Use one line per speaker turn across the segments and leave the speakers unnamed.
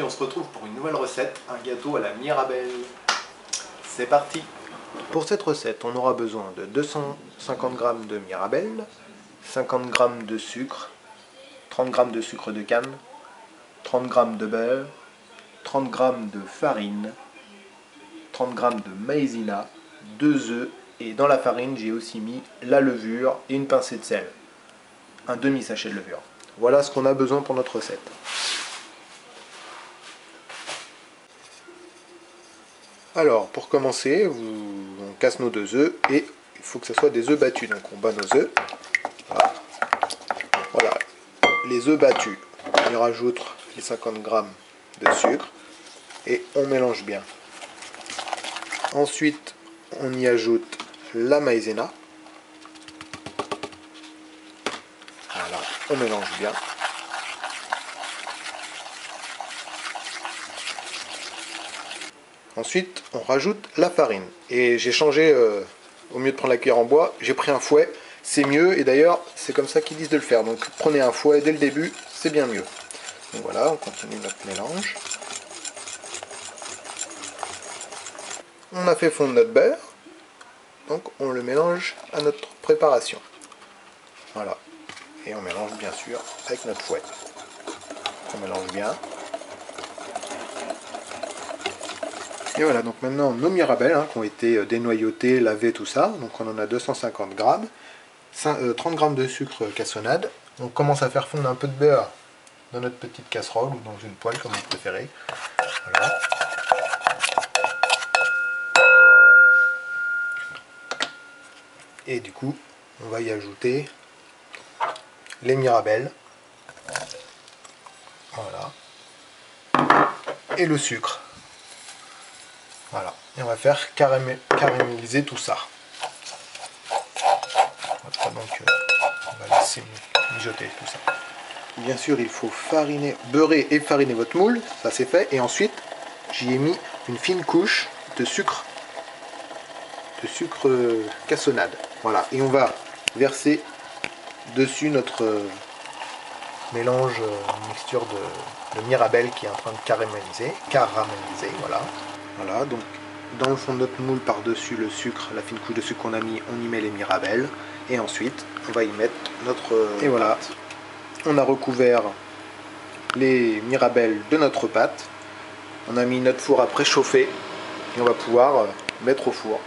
On se retrouve pour une nouvelle recette, un gâteau à la Mirabelle. C'est parti! Pour cette recette, on aura besoin de 250 g de Mirabelle, 50 g de sucre, 30 g de sucre de canne, 30 g de beurre, 30 g de farine, 30 g de maïzena, 2 œufs et dans la farine j'ai aussi mis la levure et une pincée de sel, un demi-sachet de levure. Voilà ce qu'on a besoin pour notre recette. Alors, pour commencer, on casse nos 2 œufs et il faut que ce soit des œufs battus. Donc on bat nos œufs. Voilà, les œufs battus. On y rajoute les 50 g de sucre et on mélange bien. Ensuite, on y ajoute la maïzena. Voilà, on mélange bien. Ensuite, on rajoute la farine. Et j'ai changé, au mieux de prendre la cuillère en bois, j'ai pris un fouet. C'est mieux, et d'ailleurs, c'est comme ça qu'ils disent de le faire. Donc prenez un fouet dès le début, c'est bien mieux. Donc voilà, on continue notre mélange. On a fait fondre notre beurre. Donc on le mélange à notre préparation. Voilà. Et on mélange bien sûr avec notre fouet. On mélange bien. Et voilà, donc maintenant nos mirabelles qui ont été dénoyautées, lavées, tout ça. Donc on en a 250 g, 30 g de sucre cassonade. On commence à faire fondre un peu de beurre dans notre petite casserole ou dans une poêle comme vous préférez. Voilà. Et du coup, on va y ajouter les mirabelles. Voilà. Et le sucre. Voilà, et on va faire caraméliser tout ça. Voilà, donc on va laisser mijoter tout ça. Bien sûr, il faut fariner, beurrer et fariner votre moule, ça c'est fait. Et ensuite, j'y ai mis une fine couche de sucre cassonade. Voilà, et on va verser dessus notre mélange, mixture de mirabelle qui est en train de caraméliser, voilà. Voilà, donc dans le fond de notre moule, par-dessus le sucre, la fine couche de sucre qu'on a mis, on y met les mirabelles. Et ensuite, on va y mettre notre pâte. Et voilà, on a recouvert les mirabelles de notre pâte. On a mis notre four à préchauffer. Et on va pouvoir mettre au four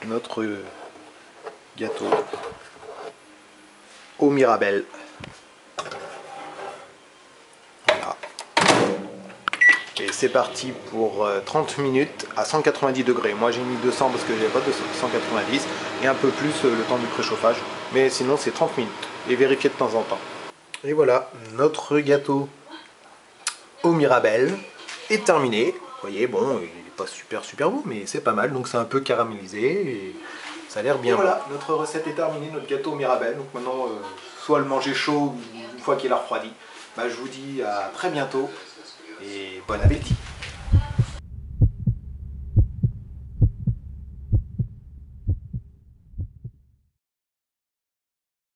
notre gâteau aux mirabelles. Et c'est parti pour 30 minutes à 190 degrés. Moi j'ai mis 200 parce que j'avais pas de 190 et un peu plus le temps du préchauffage. Mais sinon c'est 30 minutes et vérifier de temps en temps. Et voilà, notre gâteau aux mirabelles est terminé. Vous voyez, bon, il n'est pas super beau, mais c'est pas mal. Donc c'est un peu caramélisé et ça a l'air bien. Et voilà, bon. Notre recette est terminée, notre gâteau aux mirabelles. Donc maintenant, soit le manger chaud ou une fois qu'il a refroidi. Bah, je vous dis à très bientôt. Et bon appétit!